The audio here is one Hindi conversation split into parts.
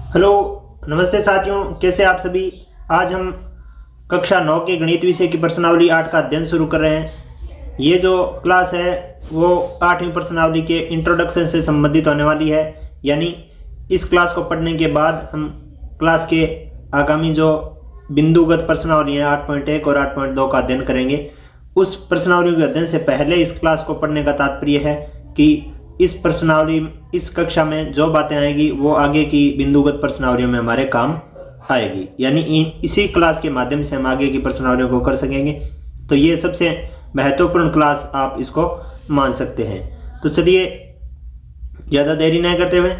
हेलो, नमस्ते साथियों, कैसे आप सभी। आज हम कक्षा 9 के गणित विषय की प्रश्नावली 8 का अध्ययन शुरू कर रहे हैं। ये जो क्लास है वो 8वीं प्रश्नावली के इंट्रोडक्शन से संबंधित होने वाली है। यानी इस क्लास को पढ़ने के बाद हम क्लास के आगामी जो बिंदुगत प्रश्नावली हैं 8.1 और 8.2 का अध्ययन करेंगे। उस प्रश्नावली के अध्ययन से पहले इस क्लास को पढ़ने का तात्पर्य है कि इस प्रश्नावली इस कक्षा में जो बातें आएगी वो आगे की बिंदुगत प्रश्नावलियों में हमारे काम आएगी। यानी इसी क्लास के माध्यम से हम आगे की प्रश्नावलियों को कर सकेंगे। तो ये सबसे महत्वपूर्ण क्लास आप इसको मान सकते हैं। तो चलिए ज़्यादा देरी नहीं करते हुए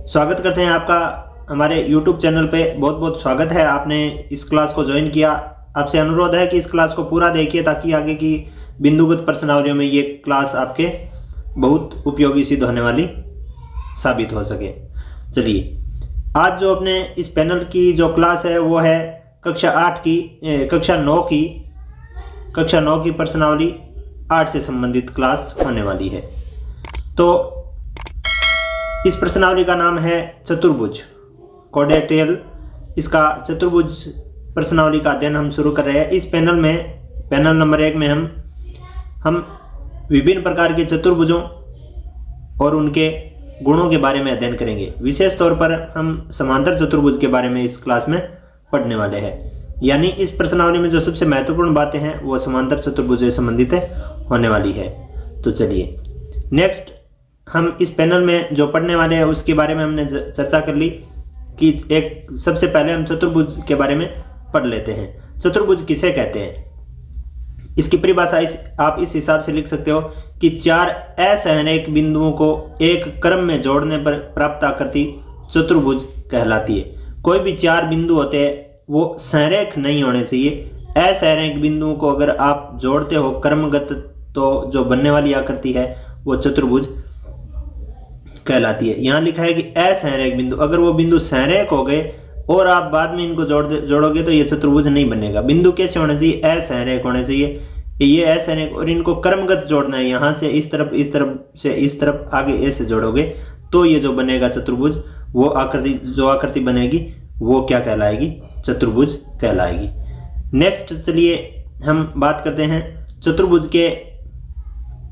स्वागत करते हैं आपका हमारे YouTube चैनल पे। बहुत बहुत स्वागत है, आपने इस क्लास को ज्वाइन किया। आपसे अनुरोध है कि इस क्लास को पूरा देखिए ताकि आगे की बिंदुगत प्रश्नावलियों में ये क्लास आपके बहुत उपयोगी सिद्ध होने वाली साबित हो सके। चलिए, आज जो अपने इस पैनल की जो क्लास है वो है कक्षा 9 की प्रश्नावली 8 से संबंधित क्लास होने वाली है। तो इस प्रश्नावली का नाम है चतुर्भुज क्वाड्रेटियल। इसका चतुर्भुज प्रश्नावली का अध्ययन हम शुरू कर रहे हैं। इस पैनल नंबर 1 में हम विभिन्न प्रकार के चतुर्भुजों और उनके गुणों के बारे में अध्ययन करेंगे। विशेष तौर पर हम समांतर चतुर्भुज के बारे में इस क्लास में पढ़ने वाले हैं। यानी इस प्रश्नावली में जो सबसे महत्वपूर्ण बातें हैं वो समांतर चतुर्भुज से संबंधित होने वाली है। तो चलिए, नेक्स्ट हम इस पैनल में जो पढ़ने वाले हैं उसके बारे में हमने चर्चा कर ली कि सबसे पहले हम चतुर्भुज के बारे में पढ़ लेते हैं। चतुर्भुज किसे कहते हैं, इसकी परिभाषा आप इस हिसाब से लिख सकते हो कि 4 असंरेख बिंदुओं को एक क्रम में जोड़ने पर प्राप्त आकृति चतुर्भुज कहलाती है। कोई भी 4 बिंदु होते हैं वो संरेख नहीं होने चाहिए। असंरेख बिंदुओं को अगर आप जोड़ते हो क्रमगत तो जो बनने वाली आकृति है वो चतुर्भुज कहलाती है। यहाँ लिखा है कि असंरेख बिंदु, अगर वो बिंदु संरेख हो गए और आप बाद में इनको जोड़ोगे तो ये चतुर्भुज नहीं बनेगा। बिंदु कैसे होने चाहिए, असंरेख होने चाहिए। ये असंरेख और इनको क्रमगत जोड़ना है। यहाँ से इस तरफ, इस तरफ से इस तरफ, आगे ऐसे जोड़ोगे तो ये जो बनेगा चतुर्भुज, वो आकृति बनेगी वो क्या कहलाएगी, चतुर्भुज कहलाएगी। नेक्स्ट चलिए हम बात करते हैं चतुर्भुज के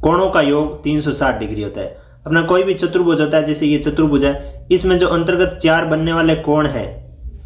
कोणों का योग 360 डिग्री होता है। अपना कोई भी चतुर्भुज होता है, जैसे ये चतुर्भुज है, इसमें जो अंतर्गत 4 बनने वाले कोण है,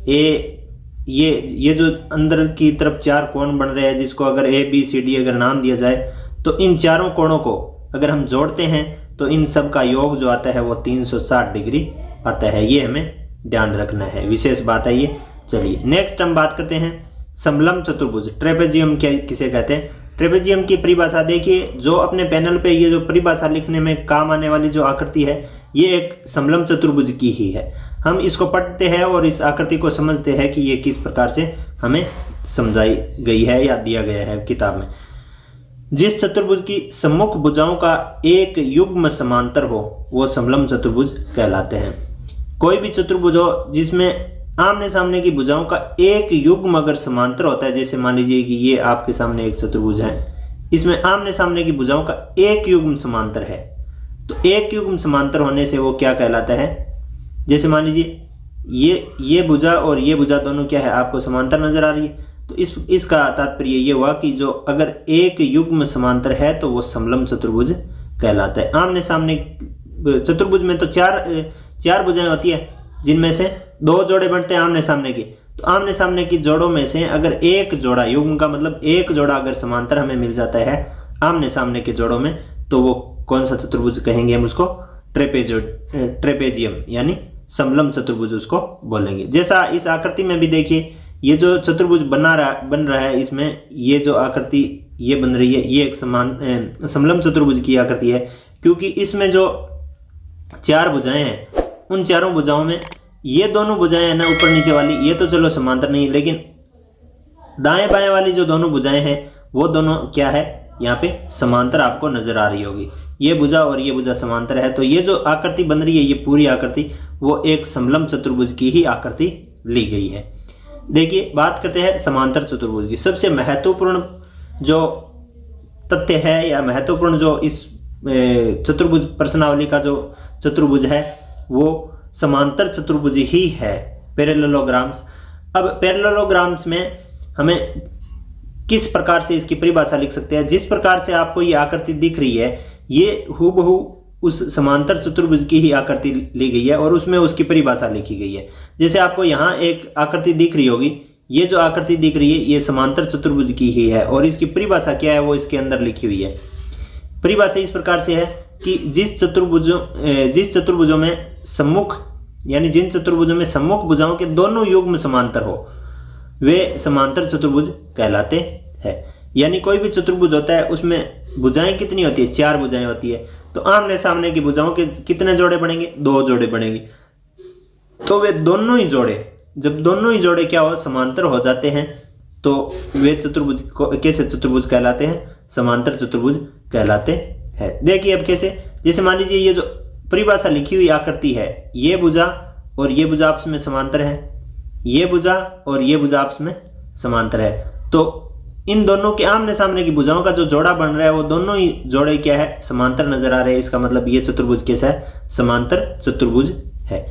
ये जो अंदर की तरफ 4 कोण बन रहे हैं, जिसको अगर ABCD अगर नाम दिया जाए, तो इन चारों कोणों को अगर हम जोड़ते हैं तो इन सब का योग जो आता है वो 360 डिग्री आता है। ये हमें ध्यान रखना है, विशेष बात है ये। चलिए नेक्स्ट हम बात करते हैं समलंब चतुर्भुज, ट्रेपेजियम किसे कहते हैं। ट्रेपेजियम की परिभाषा देखिए, जो अपने पैनल पे ये जो परिभाषा लिखने में काम आने वाली जो आकृति है ये एक समलंब चतुर्भुज की ही है। हम इसको पढ़ते हैं और इस आकृति को समझते हैं कि ये किस प्रकार से हमें समझाई गई है या दिया गया है किताब में। जिस चतुर्भुज की सम्मुख भुजाओं का एक युग्म समांतर हो वो समलंब चतुर्भुज कहलाते हैं। कोई भी चतुर्भुज हो जिसमें आमने सामने की भुजाओं का एक युग्म अगर समांतर होता है, जैसे मान लीजिए कि ये आपके सामने एक चतुर्भुज है, इसमें आमने सामने की भुजाओं का एक युग्म समांतर है, तो एक युग्म समांतर होने से वो क्या कहलाता है। जैसे मान लीजिए ये भुजा और ये भुजा दोनों क्या है, आपको समांतर नजर आ रही है, तो इसका तात्पर्य ये हुआ कि जो अगर एक युग्म समांतर है तो वो समलंब चतुर्भुज कहलाता है। आमने सामने चतुर्भुज में तो चार भुजाएं होती है, जिनमें से 2 जोड़े बनते हैं आमने सामने की। तो आमने सामने की जोड़ों में से अगर एक जोड़ा, युग्म का मतलब एक जोड़ा अगर समांतर हमें मिल जाता है आमने सामने के जोड़ों में, तो वो कौन सा चतुर्भुज कहेंगे, हम उसको ट्रेपेजियम यानी समलंब चतुर्भुज उसको बोलेंगे। जैसा इस आकृति में भी देखिए, ये जो चतुर्भुज बन रहा है, इसमें ये जो आकृति ये बन रही है ये एक समलंब चतुर्भुज की आकृति है, क्योंकि इसमें जो 4 भुजाएं हैं उन चारों भुजाओं में ये दोनों भुजाएं हैं ना, ऊपर नीचे वाली, ये तो चलो समांतर नहीं, लेकिन दाएं बाएं वाली जो दोनों भुजाएं हैं वो दोनों क्या है, यहाँ पे समांतर आपको नजर आ रही होगी। ये भुजा और ये भुजा समांतर है, तो ये जो आकृति बन रही है ये पूरी आकृति वो एक समलंब चतुर्भुज की ही आकृति ली गई है। देखिए बात करते हैं समांतर चतुर्भुज की। सबसे महत्वपूर्ण जो तथ्य है या महत्वपूर्ण जो इस चतुर्भुज प्रश्नावली का जो चतुर्भुज है वो समांतर चतुर्भुज ही है। पैरेललोग्राम्स। अब पैरेललोग्राम्स में हमें किस प्रकार से इसकी परिभाषा लिख सकते हैं? जिस प्रकार से आपको ये आकृति दिख रही है, ये हूबहू उस समांतर चतुर्भुज की ही आकृति ली गई है और उसमें उसकी परिभाषा लिखी गई है। जैसे आपको यहाँ एक आकृति दिख रही होगी, ये जो आकृति दिख रही है ये समांतर चतुर्भुज की ही है और इसकी परिभाषा क्या है वो इसके अंदर लिखी हुई है। परिभाषा इस प्रकार से है कि जिस चतुर्भुजों में सम्मुख, यानी जिन चतुर्भुजों में सम्मुख भुजाओं के दोनों युग्म समांतर हो वे समांतर चतुर्भुज कहलाते हैं। यानी कोई भी चतुर्भुज होता है उसमें भुजाएं कितनी होती है? 4 भुजाएं होती है। तो आमने सामने की भुजाओं के कितने जोड़े बनेंगे? 2 जोड़े बनेंगे। तो वे दोनों ही जोड़े, जब दोनों ही जोड़े क्या हो, समांतर हो जाते हैं तो वे चतुर्भुज कैसे चतुर्भुज कहलाते हैं? समांतर चतुर्भुज कहलाते हैं। देखिए अब कैसे, जैसे मान लीजिए ये जो परिभाषा लिखी हुई आकृति है, ये भुजा और ये भुजा आपस में समांतर है, ये भुजा और ये भुजा आपस में समांतर है। तो इन दोनों के आमने सामने की भुजाओं का जो जोड़ा बन रहा है वो दोनों ही जोड़े क्या है? समांतर नजर आ रहे हैं। इसका मतलब ये चतुर्भुज कैसा है? समांतर चतुर्भुज है।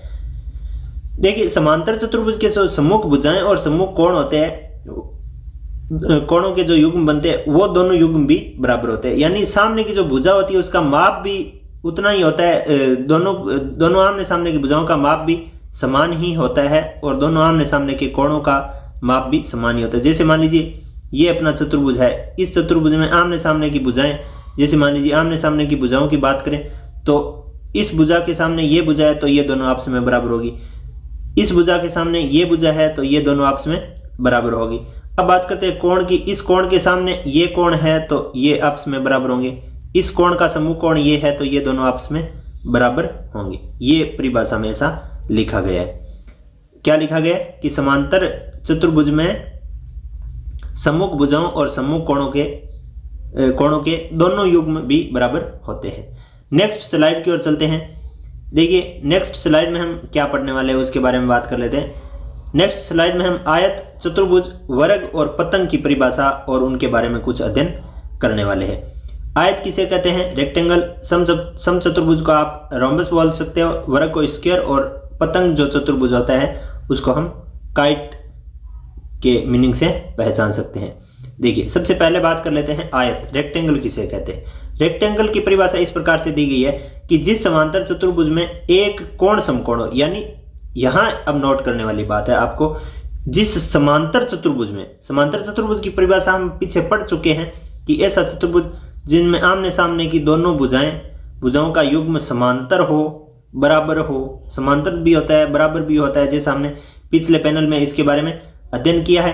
देखिए समांतर चतुर्भुज के जो सम्मुख भुजाएं और सम्मुख कोण होते हैं, कोणों के जो युग्म बनते हैं वो दोनों युग्म भी बराबर होते हैं। यानी सामने की जो भुजा होती है उसका माप भी उतना ही होता है, दोनों आमने सामने की भुजाओं का माप भी समान ही होता है और दोनों आमने सामने के कोणों का माप भी समान ही होता है। जैसे मान लीजिए ये अपना चतुर्भुज है, इस चतुर्भुज में आमने सामने की भुजाएं, जैसे मान लीजिए आमने सामने की भुजाओं की बात करें तो इस भुजा के सामने ये भुजा है तो ये दोनों आपस में बराबर होगी, इस भुजा के सामने ये भुजा है तो ये दोनों आपस में बराबर होगी। अब बात करते हैं कोण की, इस कोण के सामने ये कोण है तो ये आपस में बराबर होंगे, इस कोण का सम्मुख कोण ये है तो ये दोनों आपस में बराबर होंगे। ये परिभाषा में ऐसा लिखा गया है। क्या लिखा गया है? कि समांतर चतुर्भुज में सम्मुख भुजाओं और सम्मुख कोणों के दोनों युग्म भी बराबर होते हैं। नेक्स्ट स्लाइड की ओर चलते हैं। देखिए नेक्स्ट स्लाइड में हम क्या पढ़ने वाले हैं उसके बारे में बात कर लेते हैं। नेक्स्ट स्लाइड में हम आयत, चतुर्भुज, वर्ग और पतंग की परिभाषा और उनके बारे में कुछ अध्ययन करने वाले हैं। आयत किसे कहते हैं? रेक्टेंगल। समचतुर्भुज को आप रोम्बस बोल सकते हो, वर्ग को स्क्वायर और पतंग जो चतुर्भुज होता है उसको हम काइट के मीनिंग से पहचान सकते हैं। देखिए सबसे पहले बात कर लेते हैं आयत, रेक्टेंगल किसे कहते हैं। रेक्टेंगल की परिभाषा इस प्रकार से दी गई है कि जिस समांतर चतुर्भुज में एक कोण समकोण हो, यानी यहां अब नोट करने वाली बात है आपको, जिस समांतर चतुर्भुज की परिभाषा हम पीछे पढ़ चुके हैं कि ऐसा चतुर्भुज जिनमें आमने सामने की दोनों भुजाओं का युग्म समांतर हो, बराबर हो। समांतर भी होता है, बराबर भी होता है, जैसे हमने पिछले पैनल में इसके बारे में अध्ययन किया है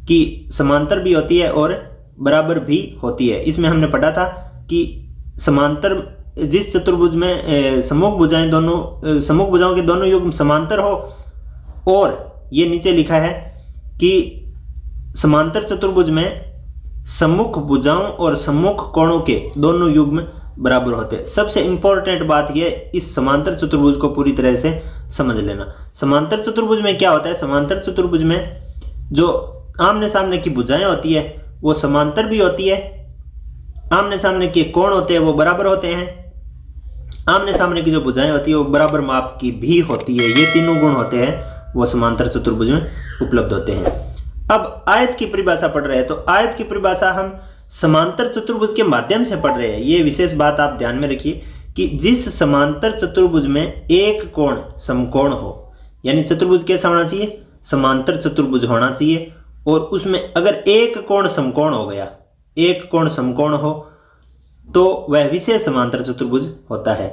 कि समांतर भी होती है और बराबर भी होती है। इसमें हमने पढ़ा था कि समांतर, जिस चतुर्भुज में सम्मुख भुजाओं के दोनों युग्म समांतर हो, और ये नीचे लिखा है कि समांतर चतुर्भुज में सम्मुख भुजाओं और सम्मुख कोणों के दोनों युग्म बराबर होते हैं। सबसे इंपॉर्टेंट बात यह, इस समांतर चतुर्भुज को पूरी तरह से समझ लेना। समांतर चतुर्भुज में क्या होता है? समांतर चतुर्भुज में जो आमने सामने की भुजाएं होती है वो समांतर भी होती है, आमने सामने के कोण होते हैं वो बराबर होते हैं, आमने सामने की जो भुजाएं होती है वो बराबर माप की भी होती है। ये तीनों गुण होते हैं वो समांतर चतुर्भुज में उपलब्ध होते हैं। अब आयत की परिभाषा पढ़ रहे हैं तो आयत की परिभाषा हम समांतर चतुर्भुज के माध्यम से पढ़ रहे हैं। ये विशेष बात आप ध्यान में रखिए कि जिस समांतर चतुर्भुज में एक कोण समकोण हो, यानी चतुर्भुज कैसा होना चाहिए? समांतर चतुर्भुज होना चाहिए, और उसमें अगर एक कोण समकोण हो गया, एक कोण समकोण हो तो वह विशेष समांतर चतुर्भुज होता है,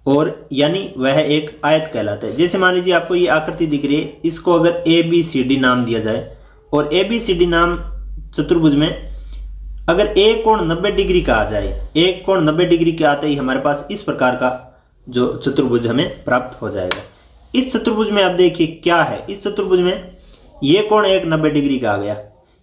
और यानी वह एक आयत कहलाता है। जैसे मान लीजिए आपको ये आकृति दिख रही है, इसको अगर ABCD नाम दिया जाए और ABCD नाम चतुर्भुज में अगर एक कोण 90 डिग्री का आ जाए, एक कोण 90 डिग्री के आते ही हमारे पास इस प्रकार का जो चतुर्भुज हमें प्राप्त हो जाएगा। इस चतुर्भुज में आप देखिए क्या है, इस चतुर्भुज में ये कोण एक 90 डिग्री का आ गया,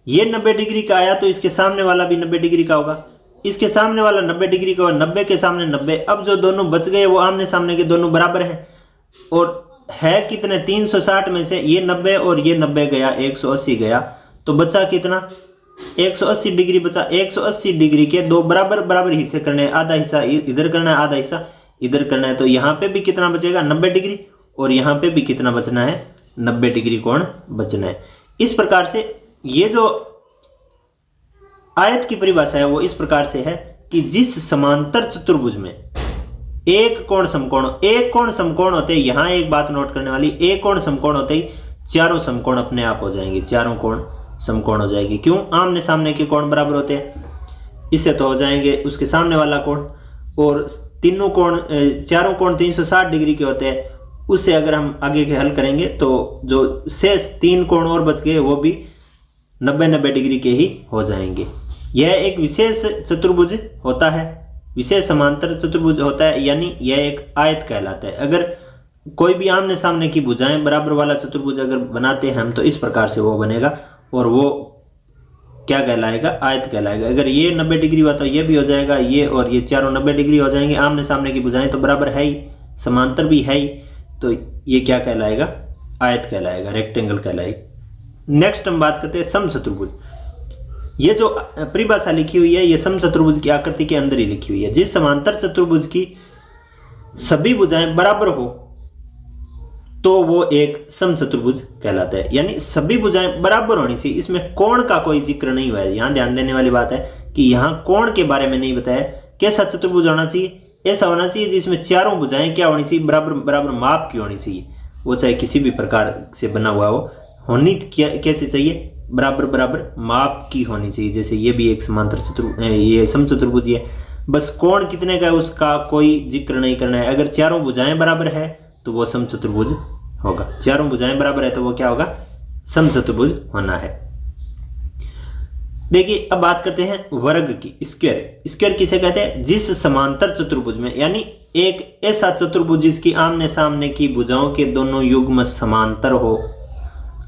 ये 90 डिग्री का आया तो इसके सामने वाला भी 90 डिग्री का होगा, इसके सामने वाला 90 डिग्री का, 90 के सामने 90। अब जो दोनों बच गए वो आमने सामने के दोनों बराबर हैं, और है कितने? 360 में से ये 90 और ये 90 गया, 180 गया, तो बचा कितना? 180 डिग्री बचा। 180 डिग्री के दो बराबर हिस्से करने हैं, आधा हिस्सा इधर करना है, आधा हिस्सा इधर करना है, तो यहाँ पे भी कितना बचेगा? 90 डिग्री, और यहाँ पे भी कितना बचना है, 90 डिग्री कोण बचना है। इस प्रकार से ये जो आयत की परिभाषा है वो इस प्रकार से है कि जिस समांतर चतुर्भुज में एक कोण समकोण होते ही, यहां एक बात नोट करने वाली, एक कोण समकोण होते ही चारों समकोण अपने आप हो जाएंगे, चारों कोण समकोण हो जाएगी। क्यों? आमने सामने के कोण बराबर होते हैं, इससे तो हो जाएंगे उसके सामने वाला कोण, और तीनों कोण चारों कोण 360 डिग्री के होते हैं। उससे अगर हम आगे के हल करेंगे तो जो शेष 3 कोण और बच गए वो भी 90-90 डिग्री के ही हो जाएंगे। यह एक विशेष चतुर्भुज होता है, विशेष समांतर चतुर्भुज होता है, यानी यह एक आयत कहलाता है। अगर कोई भी आमने सामने की भुजाएं बराबर वाला चतुर्भुज अगर बनाते हैं हम, तो इस प्रकार से वो बनेगा और वो क्या कहलाएगा, आयत कहलाएगा। अगर ये 90 डिग्री हुआ तो ये भी हो जाएगा, ये और ये चारों 90 डिग्री हो जाएंगे। आमने सामने की भुजाएं तो बराबर है ही, समांतर भी है ही, तो ये क्या कहलाएगा, आयत कहलाएगा, रेक्टेंगल कहलाएगा। नेक्स्ट हम बात करते हैं समचतुर्भुज। ये जो परिभाषा लिखी हुई है ये समचतुर्भुज की आकृति के अंदर ही लिखी हुई है। जिस समांतर चतुर्भुज की सभी भुजाएं बराबर हो तो वो एक समचतुर्भुज कहलाता है, यानी सभी भुजाएं बराबर होनी चाहिए। इसमें कोण का कोई जिक्र नहीं हुआ है। यहां ध्यान देने वाली बात है कि यहां कोण के बारे में नहीं बताया। कैसा चतुर्भुज होना चाहिए? ऐसा होना चाहिए जिसमें चारों भुजाएं क्या होनी चाहिए, बराबर बराबर माप की होनी चाहिए। वो चाहे किसी भी प्रकार से बना हुआ हो, होनी कैसे चाहिए, बराबर बराबर माप की होनी चाहिए। जैसे ये भी एक समांतर चतुर्भुज, ये समचतुर्भुज है, बस कोण कितने का है उसका कोई जिक्र नहीं करना है। अगर चारों भुजाएं बराबर है तो वो समचतुर्भुज होगा। चारों भुजाएं बराबर है तो वो क्या होगा, समचतुर्भुज होना है। देखिए अब बात करते हैं वर्ग की, स्क्वायर। स्क्वायर किसे कहते हैं? जिस समांतर चतुर्भुज में, यानी एक ऐसा चतुर्भुज जिसकी आमने सामने की भुजाओं के दोनों युग्म समांतर हो,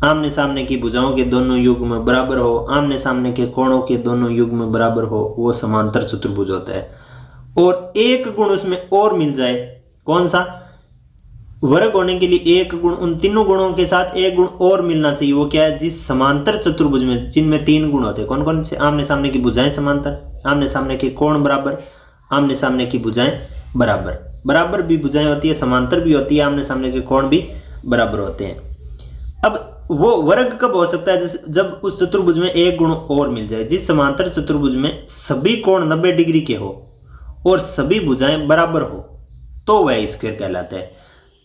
आमने सामने की भुजाओं के दोनों युग्म बराबर हो, आमने सामने के कोणों के दोनों युग्म बराबर हो, वो समांतर चतुर्भुज होता है। और एक गुण उसमें और मिल जाए, कौन सा? वर्ग होने के लिए एक गुण, उन तीनों गुणों के साथ एक गुण और मिलना चाहिए। वो क्या है? जिस समांतर चतुर्भुज में जिनमें 3 गुण होते हैं, कौन कौन से? आमने सामने की भुजाएं समांतर, आमने सामने के कोण बराबर, आमने सामने की भुजाएं बराबर। बराबर भी भुजाएं होती है, समांतर भी होती है, आमने सामने के कोण भी बराबर होते हैं। अब वो वर्ग कब हो सकता है? जब उस चतुर्भुज में एक गुण और मिल जाए। जिस समांतर चतुर्भुज में सभी कोण 90 डिग्री के हो और सभी भुजाएं बराबर हो तो वह स्क्वायर कहलाता है।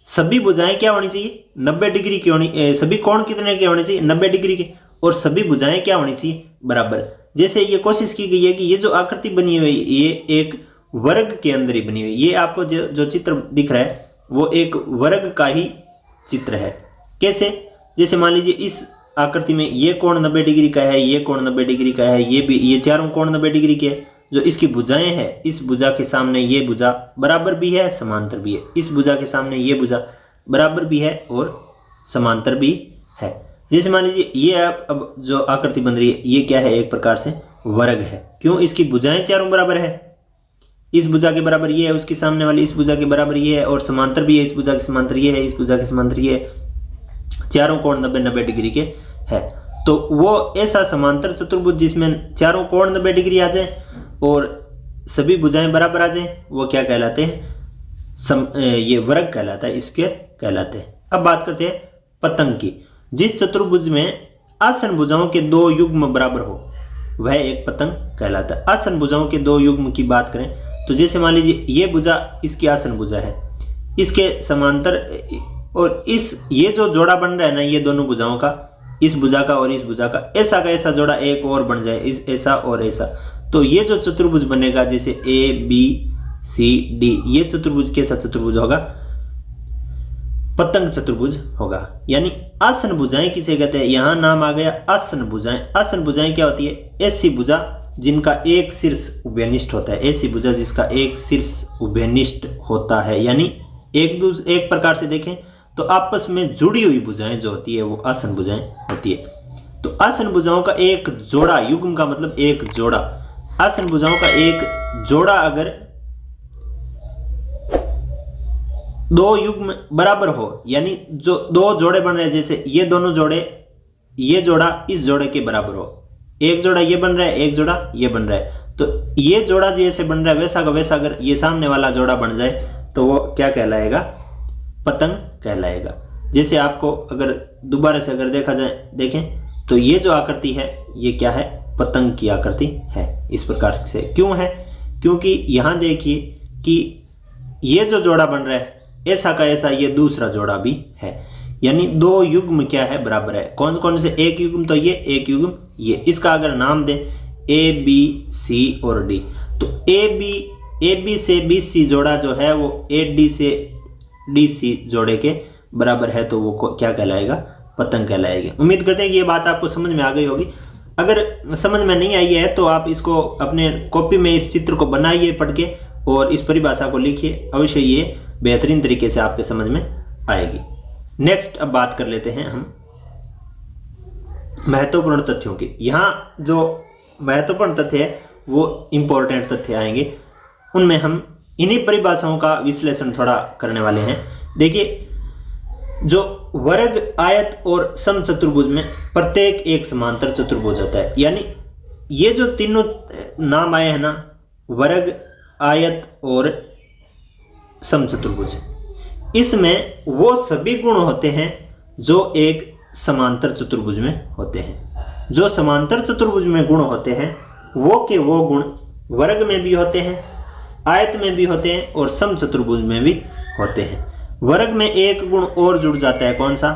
सभी भुजाएं क्या होनी चाहिए? 90 डिग्री की होनी, सभी कोण कितने के होने चाहिए? 90 डिग्री के, और सभी भुजाएं क्या होनी चाहिए? बराबर। जैसे ये कोशिश की गई है कि ये जो आकृति बनी हुई है ये एक वर्ग के अंदर ही बनी हुई। ये आपको जो चित्र दिख रहा है वो एक वर्ग का ही चित्र है। कैसे? जैसे मान लीजिए इस आकृति में ये कोण 90 डिग्री का है, ये कोण 90 डिग्री का है, ये भी, ये चारों कोण 90 डिग्री के हैं। जो इसकी भुजाएं हैं, इस भुजा के सामने ये भुजा बराबर भी है, समांतर भी है। इस भुजा के सामने ये भुजा बराबर भी है और समांतर भी है। जैसे मान लीजिए ये अब जो आकृति बन रही है ये क्या है? एक प्रकार से वर्ग है। क्यों? इसकी भुजाएं चारों बराबर है। इस भुजा के बराबर ये है, उसके सामने वाली इस भुजा के बराबर ये है, और समांतर भी है। इस भुजा के समांतर ये है, इस भुजा के समांतर ये है। चारों कोण 90-90 डिग्री के है। तो वो ऐसा समांतर चतुर्भुज जिसमें चारों कोण 90 डिग्री आ जाए और सभी भुजाएं बराबर आ जाए, वो क्या कहलाते हैं? ये वर्ग कहलाता है, स्क्वायर कहलाते हैं। अब बात करते हैं पतंग की। जिस चतुर्भुज में आसन भुजाओं के 2 युग्म बराबर हो वह एक पतंग कहलाता है। आसन भुजाओं के 2 युग्म की बात करें तो जैसे मान लीजिए ये भुजा इसकी आसन भुजा है, इसके समांतर, और ये जो जोड़ा बन रहा है ना, ये दोनों भुजाओं का, इस भुजा का और इस भुजा का ऐसा जोड़ा एक और बन जाए, इस ऐसा और ऐसा, तो ये जो चतुर्भुज बनेगा जैसे ABCD, ये चतुर्भुज कैसा चतुर्भुज होगा? पतंग चतुर्भुज होगा। यानी आसन भुजाएं किसे कहते हैं? यहां नाम आ गया आसन भुजाएं। आसन भुजाएं क्या होती है? ऐसी भुजा जिनका एक शीर्ष उभयनिष्ठ होता है। ऐसी भुजा जिसका एक शीर्ष उभयनिष्ठ होता है, यानी एक प्रकार से देखें तो आपस में जुड़ी हुई भुजाएं जो होती है वो आसन भुजाएं होती है। तो आसन भुजाओं का एक जोड़ा, युग्म का मतलब एक जोड़ा, आसन भुजाओं का एक जोड़ा अगर 2 युग्म बराबर हो, यानी जो 2 जोड़े बन रहे हैं, जैसे ये दोनों जोड़े, ये जोड़ा इस जोड़े के बराबर हो, एक जोड़ा ये बन रहा है, एक जोड़ा ये बन रहा है, तो ये जोड़ा जैसे बन रहा है वैसा का वैसा अगर ये सामने वाला जोड़ा बन जाए तो वो क्या कहलाएगा? पतंग कहलाएगा। जैसे आपको अगर दोबारा से अगर देखा जाए, देखें तो ये जो आकृति है ये क्या है, पतंग की आकृति है। इस प्रकार से क्यों है, क्योंकि यहाँ देखिए कि ये जो जोड़ा बन रहा है ऐसा का ऐसा ये दूसरा जोड़ा भी है, यानी दो युग्म क्या है, बराबर है। कौन कौन से, एक युग्म तो ये, एक युग्म ये। इसका अगर नाम दें ए बी सी और डी, तो ए बी से बी सी जोड़ा जो है वो ए डी से डी सी जोड़े के बराबर है, तो वो क्या कहलाएगा, पतंग कहलाएगी। उम्मीद करते हैं कि ये बात आपको समझ में आ गई होगी। अगर समझ में नहीं आई है तो आप इसको अपने कॉपी में इस चित्र को बनाइए पढ़ के और इस परिभाषा को लिखिए, अवश्य ये बेहतरीन तरीके से आपके समझ में आएगी। नेक्स्ट अब बात कर लेते हैं हम महत्वपूर्ण तथ्यों की। यहाँ जो महत्वपूर्ण तथ्य है वो इंपॉर्टेंट तथ्य आएंगे, उनमें हम इन्हीं परिभाषाओं का विश्लेषण थोड़ा करने वाले हैं। देखिए, जो वर्ग, आयत और समचतुर्भुज में प्रत्येक एक समांतर चतुर्भुज होता है, यानी ये जो तीनों नाम आए हैं ना, वर्ग, आयत और समचतुर्भुज, इसमें वो सभी गुण होते हैं जो एक समांतर चतुर्भुज में होते हैं। जो समांतर चतुर्भुज में गुण होते हैं वो के वो गुण वर्ग में भी होते हैं, आयत में भी होते हैं और समचतुर्भुज में भी होते हैं। वर्ग में एक गुण और जुड़ जाता है, कौन सा,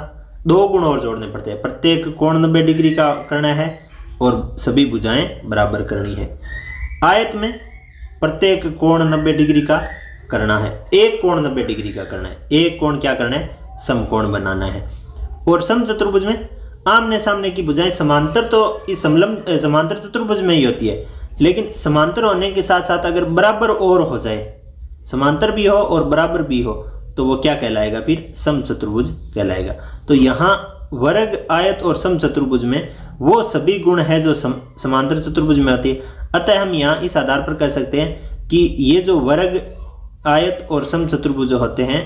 दो गुण और जोड़ने पड़ते हैं। प्रत्येक कोण 90 डिग्री का करना है और सभी भुजाएं बराबर करनी है। आयत में प्रत्येक कोण 90 डिग्री का करना है, एक कोण 90 डिग्री का करना है, एक कोण क्या करना है, समकोण बनाना है। और समचतुर्भुज में आमने सामने की भुजाएं समांतर तो इस समांतर चतुर्भुज में ही होती है, लेकिन समांतर होने के साथ साथ अगर बराबर और हो जाए, समांतर भी हो और बराबर भी हो, तो वो क्या कहलाएगा, फिर समचतुर्भुज कहलाएगा। तो यहाँ वर्ग, आयत और समचतुर्भुज में वो सभी गुण है जो समांतर चतुर्भुज में होती है। अतः हम यहाँ इस आधार पर कह सकते हैं कि ये जो वर्ग, आयत और समचतुर्भुज होते हैं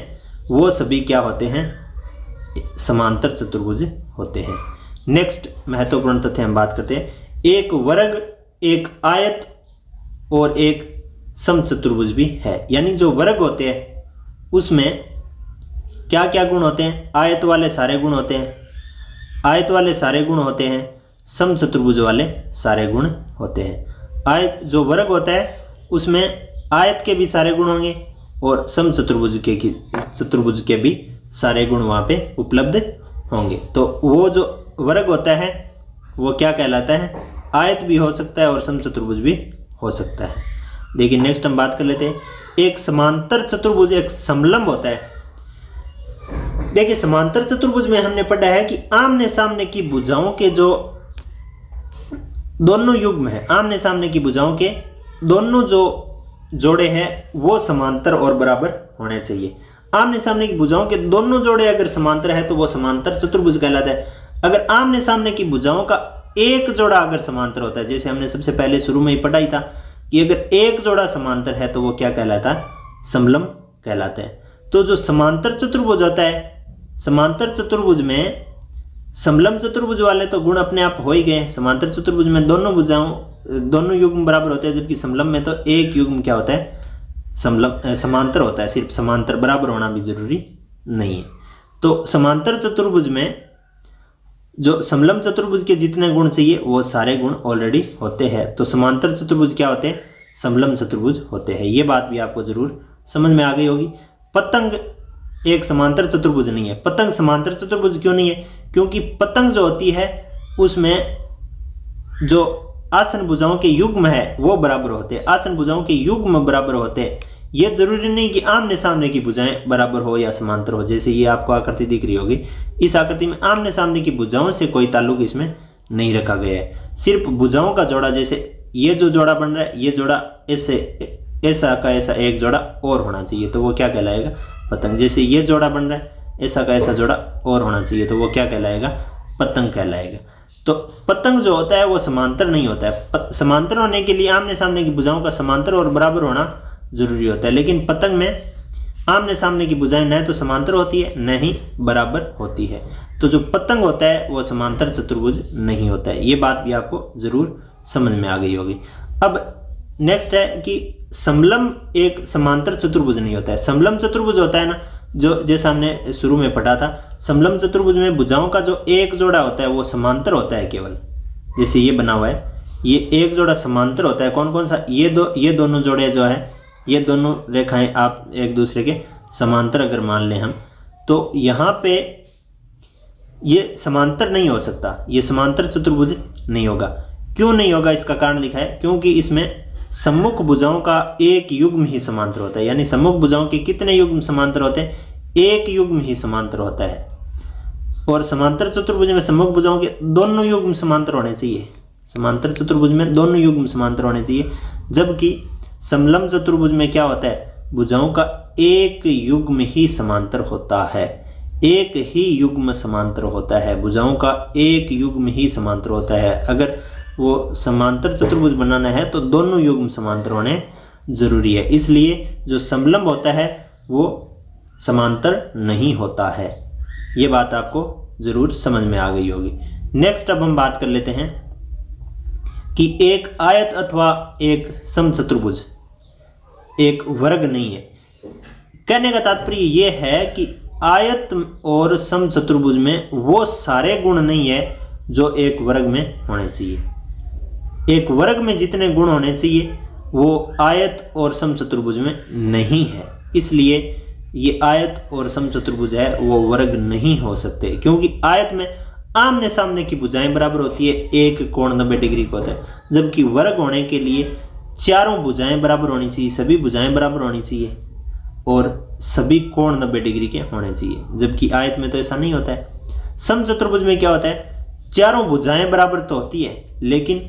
वो सभी क्या होते हैं, समांतर चतुर्भुज होते हैं। नेक्स्ट महत्वपूर्ण तथ्य हम बात करते हैं, एक वर्ग, एक आयत और एक समचतुर्भुज भी है। यानी जो वर्ग होते हैं उसमें क्या क्या गुण होते हैं, आयत वाले सारे गुण होते हैं, आयत वाले सारे गुण होते हैं, समचतुर्भुज वाले सारे गुण होते हैं। आयत जो वर्ग होता है उसमें आयत के भी सारे गुण होंगे और समचतुर्भुज के भी सारे गुण वहाँ पे उपलब्ध होंगे। तो वो जो वर्ग होता है वो क्या कहलाता है, आयत भी हो सकता है और समचतुर्भुज भी हो सकता है। देखिए नेक्स्ट हम बात कर लेते हैं, एक समांतर चतुर्भुज एक समलंब होता है। देखिए समांतर चतुर्भुज में हमने पढ़ा है कि आमने सामने की भुजाओं के जो दोनों युग्म है, आमने सामने की भुजाओं के दोनों जो जोड़े हैं वो समांतर और बराबर होने चाहिए। आमने सामने की भुजाओं के दोनों जोड़े अगर समांतर है तो वो समांतर चतुर्भुज कहलाता है। अगर आमने सामने की भुजाओं का एक जोड़ा अगर समांतर होता है, जैसे हमने सबसे पहले शुरू में ही पढ़ा ही था कि अगर एक जोड़ा समांतर है तो वो क्या कहलाता है, समलंब कहलाता है। तो जो समांतर चतुर्भुज होता है, समांतर चतुर्भुज में समलंब चतुर्भुज वाले तो गुण अपने आप हो ही गए। समांतर चतुर्भुज में दोनों भुजाओं दोनों युग्म बराबर होते हैं, जबकि समलंब में तो एक युग्म क्या होता है, समांतर होता है। सिर्फ समांतर बराबर होना भी जरूरी नहीं है। तो समांतर चतुर्भुज में जो समलंब चतुर्भुज के जितने गुण चाहिए वो सारे गुण ऑलरेडी होते हैं। तो समांतर चतुर्भुज क्या होते हैं, समलंब चतुर्भुज होते हैं। ये बात भी आपको जरूर समझ में आ गई होगी। पतंग एक समांतर चतुर्भुज नहीं है। पतंग समांतर चतुर्भुज क्यों नहीं है, क्योंकि पतंग जो होती है उसमें जो आसन भुजाओं के युग्म है वो बराबर होते हैं। आसन भुजाओं के युग्म बराबर होते हैं। ये जरूरी नहीं कि आमने सामने की भुजाएं बराबर हो या समांतर हो। जैसे ये आपको आकृति दिख रही होगी, इस आकृति में आमने सामने की भुजाओं से कोई ताल्लुक इसमें नहीं रखा गया है। सिर्फ भुजाओं का जोड़ा, जैसे ये जो जोड़ा बन रहा है, ये जोड़ा ऐसा का ऐसा एक जोड़ा और होना चाहिए तो वो क्या कहलाएगा, पतंग। जैसे ये जोड़ा बन रहा है, ऐसा का ऐसा जोड़ा और होना चाहिए तो वो क्या कहलाएगा, पतंग कहलाएगा। तो पतंग जो होता है वो समांतर नहीं होता है। समांतर होने के लिए आमने सामने की भुजाओं का समांतर और बराबर होना जरूरी होता है, लेकिन पतंग में आमने सामने की भुजाएं न तो समांतर होती है न ही बराबर होती है। तो जो पतंग होता है वो समांतर चतुर्भुज नहीं होता है। ये बात भी आपको जरूर समझ में आ गई होगी। अब नेक्स्ट है कि समलंब एक समांतर चतुर्भुज नहीं होता है। समलंब चतुर्भुज होता है ना, जो जैसा हमने शुरू में पढ़ा था, समलंब चतुर्भुज में भुजाओं का जो एक जोड़ा होता है वो समांतर होता है केवल। जैसे ये बना हुआ है, ये एक जोड़ा समांतर होता है। कौन कौन सा? ये दोनों जोड़े जो है, ये दोनों रेखाएं आप एक दूसरे के समांतर अगर मान लें हम, तो यहाँ पे ये समांतर नहीं हो सकता, ये समांतर चतुर्भुज नहीं होगा। क्यों नहीं होगा? इसका कारण लिखा है, क्योंकि इसमें सम्मुख भुजाओं का एक युग्म ही समांतर होता है। यानी सम्मुख भुजाओं के कितने युग्म समांतर होते हैं? एक युग्म ही समांतर होता है। और समांतर चतुर्भुज में सम्मुख भुजाओं के दोनों युग्म समांतर होने चाहिए। समांतर चतुर्भुज में दोनों युग्म समांतर होने चाहिए, जबकि समलंब चतुर्भुज में क्या होता है? भुजाओं का एक युग्म ही समांतर होता है। एक ही युग्म समांतर होता है, भुजाओं का एक युग्म ही समांतर होता है। अगर वो समांतर चतुर्भुज बनाना है तो दोनों युग्म समांतर होने जरूरी है। इसलिए जो समलंब होता है वो समांतर नहीं होता है। ये बात आपको जरूर समझ में आ गई होगी। नेक्स्ट अब हम बात कर लेते हैं कि एक आयत अथवा एक समचतुर्भुज एक वर्ग नहीं है। कहने का तात्पर्य यह है कि आयत और समचतुर्भुज में वो सारे गुण नहीं है जो एक वर्ग में होने चाहिए। एक वर्ग में जितने गुण होने चाहिए वो आयत और समचतुर्भुज में नहीं है। इसलिए ये आयत और समचतुर्भुज है वो वर्ग नहीं हो सकते, क्योंकि आयत में आमने सामने की भुजाएं बराबर होती है, एक कोण 90 डिग्री का होता है, जबकि वर्ग होने के लिए चारों भुजाएं बराबर होनी चाहिए, सभी भुजाएं बराबर होनी चाहिए और सभी कोण 90 डिग्री के होने चाहिए, जबकि आयत में तो ऐसा नहीं होता है। समचतुर्भुज में क्या होता है? चारों भुजाएं बराबर तो होती है लेकिन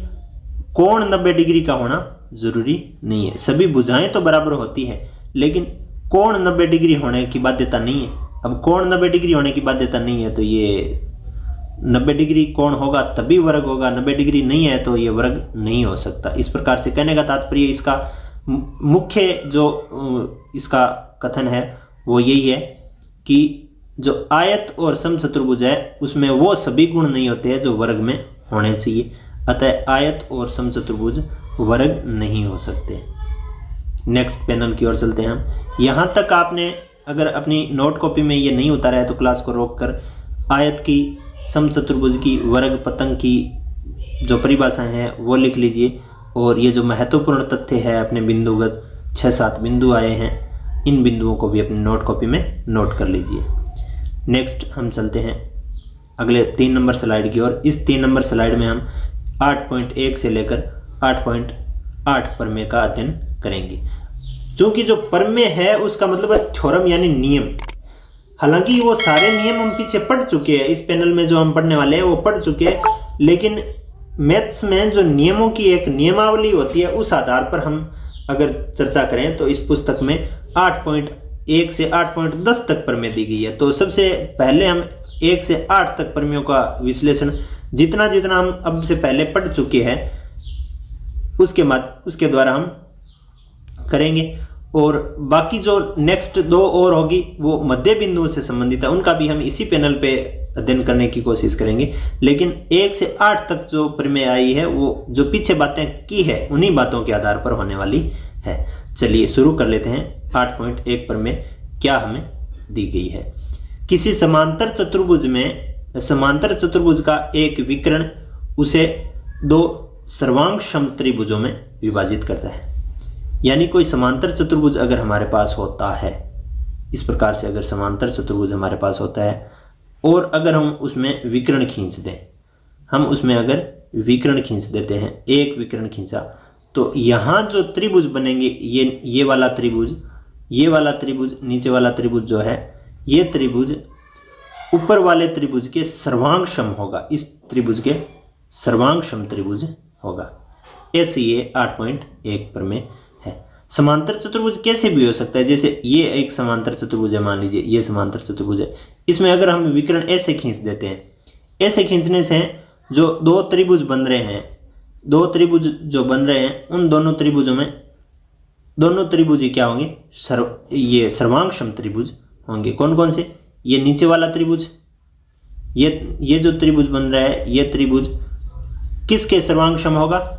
कोण 90 डिग्री का होना जरूरी नहीं है। सभी भुजाएं तो बराबर होती है लेकिन कोण 90 डिग्री होने की बाध्यता नहीं है। अब कोण 90 डिग्री होने की बाध्यता नहीं है तो ये 90 डिग्री कोण होगा तभी वर्ग होगा, 90 डिग्री नहीं है तो ये वर्ग नहीं हो सकता। इस प्रकार से कहने का तात्पर्य इसका मुख्य जो इसका कथन है वो यही है कि जो आयत और समचतुर्भुज है उसमें वो सभी गुण नहीं होते हैं जो वर्ग में होने चाहिए। अतः आयत और समचतुर्भुज वर्ग नहीं हो सकते। नेक्स्ट पैनल की ओर चलते हैं हम। यहाँ तक आपने अगर अपनी नोट कॉपी में ये नहीं उतारा है तो क्लास को रोककर आयत की, समचतुर्भुज की, वर्ग पतंग की जो परिभाषाएं हैं वो लिख लीजिए। और ये जो महत्वपूर्ण तथ्य है अपने बिंदुगत 6-7 बिंदु आए हैं, इन बिंदुओं को भी अपनी नोट कॉपी में नोट कर लीजिए। नेक्स्ट हम चलते हैं अगले 3 नंबर स्लाइड की ओर। इस 3 नंबर स्लाइड में हम 8.1 से लेकर 8.8 प्रमेय का अध्ययन करेंगे। क्योंकि जो प्रमेय है उसका मतलब है थ्योरम यानी नियम। हालांकि वो सारे नियम हम पीछे पढ़ चुके हैं, इस पैनल में जो हम पढ़ने वाले हैं वो पढ़ चुके हैं, लेकिन मैथ्स में जो नियमों की एक नियमावली होती है उस आधार पर हम अगर चर्चा करें तो इस पुस्तक में 8.1 से 8.10 तक प्रमेय दी गई है। तो सबसे पहले हम 1 से 8 तक प्रमेयों का विश्लेषण जितना जितना हम अब से पहले पढ़ चुके हैं उसके द्वारा हम करेंगे। और बाकी जो नेक्स्ट 2 और होगी वो मध्य बिंदुओं से संबंधित है, उनका भी हम इसी पैनल पे अध्ययन करने की कोशिश करेंगे। लेकिन 1 से 8 तक जो प्रमेय आई है वो जो पीछे बातें की है उन्हीं बातों के आधार पर होने वाली है। चलिए शुरू कर लेते हैं। 8.1 प्रमेय क्या हमें दी गई है? किसी समांतर चतुर्भुज का एक विकर्ण उसे 2 सर्वांग समत्रिभुजों में विभाजित करता है। यानी कोई समांतर चतुर्भुज अगर हमारे पास होता है, इस प्रकार से अगर समांतर चतुर्भुज हमारे पास होता है और अगर हम उसमें विकर्ण खींच दें, हम उसमें अगर विकर्ण खींच देते हैं, एक विकर्ण खींचा, तो यहाँ जो त्रिभुज बनेंगे ये वाला त्रिभुज, ये वाला त्रिभुज, नीचे वाला त्रिभुज जो है, ये त्रिभुज ऊपर वाले त्रिभुज के सर्वांग सम होगा। इस त्रिभुज के सर्वांग सम त्रिभुज होगा। ऐसे ये 8.1 प्रमेय है। समांतर चतुर्भुज कैसे भी हो सकता है? जैसे ये एक समांतर चतुर्भुज है, मान लीजिए ये समांतर चतुर्भुज है, इसमें अगर हम विकर्ण ऐसे खींच देते हैं, ऐसे खींचने से जो 2 त्रिभुज बन रहे हैं, 2 त्रिभुज जो बन रहे हैं उन दोनों त्रिभुजों में दोनों त्रिभुज क्या होंगे? ये सर्वांग सम त्रिभुज होंगे। कौन कौन से? ये नीचे वाला त्रिभुज, ये जो त्रिभुज बन रहा है ये त्रिभुज किसके सर्वांग सम होगा?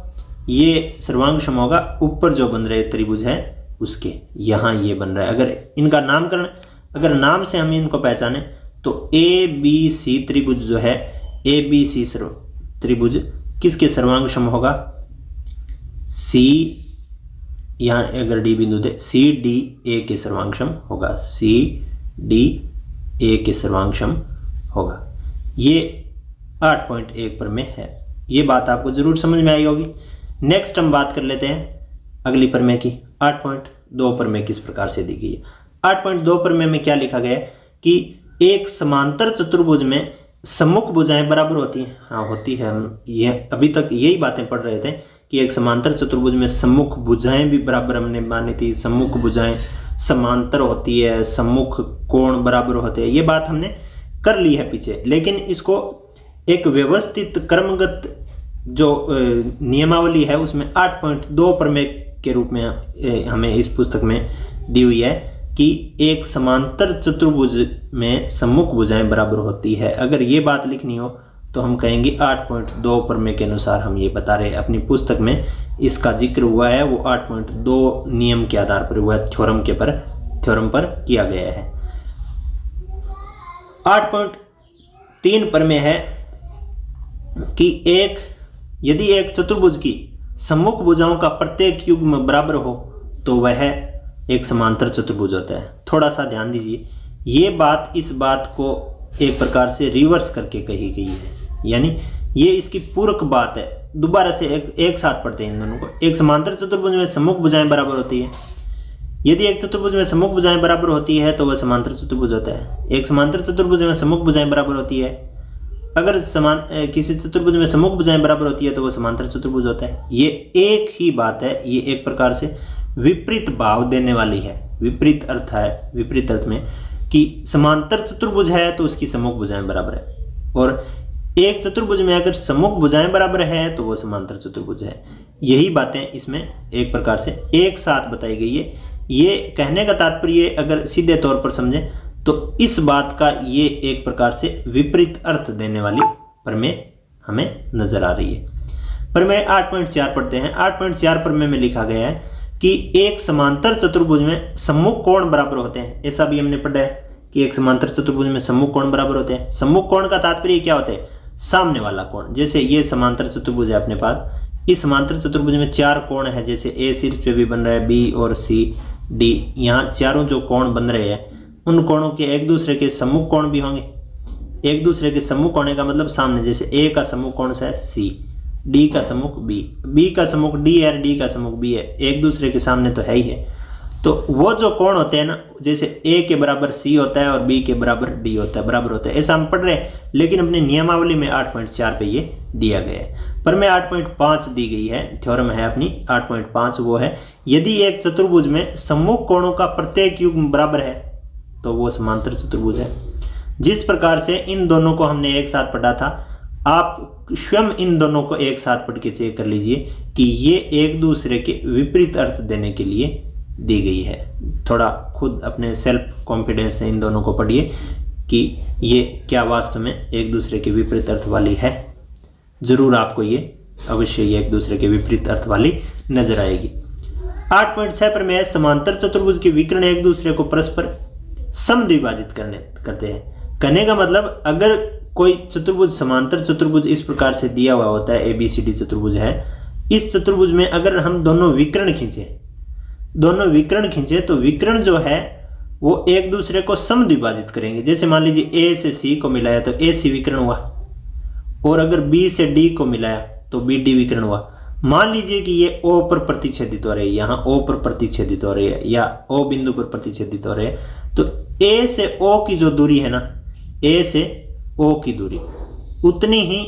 ये सर्वांग सम होगा ऊपर जो बन रहे त्रिभुज है उसके। यहाँ ये बन रहा है। अगर इनका नामकरण अगर नाम से हम इनको पहचाने तो ए बी सी त्रिभुज जो है, ए बी सी त्रिभुज किसके सर्वांग सम होगा? सी, यहाँ अगर डी बिंदु दे, सी डी ए के सर्वांग सम होगा, सी डी ए के सर्वांग सम होगा। ये 8.1 प्रमेय है। ये बात आपको जरूर समझ में आई होगी। नेक्स्ट हम बात कर लेते हैं अगली प्रमेय की। 8.2 प्रमेय किस प्रकार से दी गई है? 8.2 प्रमेय में क्या लिखा गया है कि एक समांतर चतुर्भुज में सम्मुख भुजाएं बराबर होती हैं। हाँ, होती है। हम ये अभी तक यही बातें पढ़ रहे थे कि एक समांतर चतुर्भुज में सम्मुख भुजाएं भी बराबर हमने मानी थी। सम्मुख भुजाएं समांतर होती है, सम्मुख कोण बराबर होते हैं, ये बात हमने कर ली है पीछे। लेकिन इसको एक व्यवस्थित क्रमगत जो नियमावली है उसमें 8.2 प्रमेय के रूप में हमें इस पुस्तक में दी हुई है कि एक समांतर चतुर्भुज में सम्मुख भुजाएं बराबर होती है। अगर ये बात लिखनी हो तो हम कहेंगे 8.2 प्रमेय के अनुसार हम ये बता रहे हैं। अपनी पुस्तक में इसका जिक्र हुआ है, वो 8.2 नियम के आधार पर हुआ है, थ्योरम पर किया गया है। 8.3 प्रमेय है कि यदि एक चतुर्भुज की सम्मुख भुजाओं का प्रत्येक युग्म बराबर हो तो वह एक समांतर चतुर्भुज होता है। थोड़ा सा ध्यान दीजिए, ये बात इस बात को एक प्रकार से रिवर्स करके कही गई है, यानी ये इसकी पूरक बात है। दोबारा से एक साथ पढ़ते हैं इन दोनों को। एक समांतर चतुर्भुज में सम्मुख भुजाएं बराबर होती है। यदि एक चतुर्भुज में सम्मुख भुजाएं बराबर होती है तो वह समांतर चतुर्भुज होता है। एक समांतर चतुर्भुज में सम्मुख भुजाएं बराबर होती है। अगर किसी चतुर्भुज में सम्मुख भुजाएं बराबर होती है तो वह समांतर चतुर्भुज होता है। ये एक ही बात है, ये एक प्रकार से विपरीत भाव देने वाली है। विपरीत अर्थ है, विपरीत अर्थ में कि समांतर चतुर्भुज है तो उसकी सम्मुख भुजाएं बराबर है, और एक चतुर्भुज में अगर सम्मुख भुजाएं बराबर है तो वो समांतर चतुर्भुज है। यही बातें इसमें एक प्रकार से एक साथ बताई गई है। ये कहने का तात्पर्य अगर सीधे तौर पर समझें तो इस बात का ये एक प्रकार से विपरीत अर्थ देने वाली प्रमेय हमें नजर आ रही है। प्रमेय 8.4 पढ़ते हैं। 8.4 प्रमेय में लिखा गया है कि एक समांतर चतुर्भुज में सम्मुख कोण बराबर होते हैं। ऐसा भी हमने पढ़ा है कि एक समांतर चतुर्भुज में सम्मुख कोण बराबर होते हैं। सम्मुख कोण का तात्पर्य क्या होता है? सामने वाला कोण। जैसे ये समांतर चतुर्भुज है अपने पास, इस समांतर चतुर्भुज में 4 कोण है, जैसे ए शीर्ष पे भी बन रहा है, बी और सी डी, यहाँ चारों जो कोण बन रहे हैं उन कोणों के एक दूसरे के सम्मुख कोण भी होंगे। एक दूसरे के सम्मुख होने का मतलब सामने, जैसे ए का सम्मुख कौन सा है? सी, डी का सम्मुख बी, बी का सम्मुख डी है, डी का सम्मुख बी है, एक दूसरे के सामने तो है ही है। तो वो जो कोण होते हैं ना, जैसे ए के बराबर सी होता है और बी के बराबर डी होता है, बराबर होता है, ऐसा हम पढ़ रहे हैं, लेकिन अपने नियमावली में 8.4 पे ये दिया गया है। पर में 8.5 दी गई है, थ्योरम है अपनी 8.5, वो है यदि एक चतुर्भुज में सम्मुख कोणों का प्रत्येक युग्म बराबर है तो वो समांतर चतुर्भुज है। जिस प्रकार से इन दोनों को हमने एक साथ पढ़ा था, आप स्वयं इन दोनों को एक साथ पढ़ के चेक कर लीजिए कि ये एक दूसरे के विपरीत अर्थ देने के लिए दी गई है। थोड़ा खुद अपने सेल्फ कॉन्फिडेंस से इन दोनों को पढ़िए कि ये क्या वास्तव में एक दूसरे के विपरीत अर्थ वाली है। जरूर आपको ये अवश्य ये एक दूसरे के विपरीत अर्थ वाली नजर आएगी। 8.6 पर में समांतर चतुर्भुज के विकर्ण एक दूसरे को परस्पर समद्विभाजित करते हैं। कहने का मतलब अगर कोई चतुर्भुज समांतर चतुर्भुज इस प्रकार से दिया हुआ होता है, ABCD चतुर्भुज है, इस चतुर्भुज में अगर हम दोनों विकर्ण खींचे तो विकर्ण जो है वो एक दूसरे को समद्विभाजित करेंगे। जैसे मान लीजिए A से C को मिलाया तो AC विकर्ण हुआ, और अगर B से D को मिलाया तो BD विकर्ण हुआ। मान लीजिए कि ये O पर प्रतिच्छेदित हो रहे हैं, यहाँ O पर प्रतिच्छेदित हो रही है या O बिंदु पर प्रतिच्छेदित हो रहे हैं, तो A से O की जो दूरी है ना, A से O की दूरी उतनी ही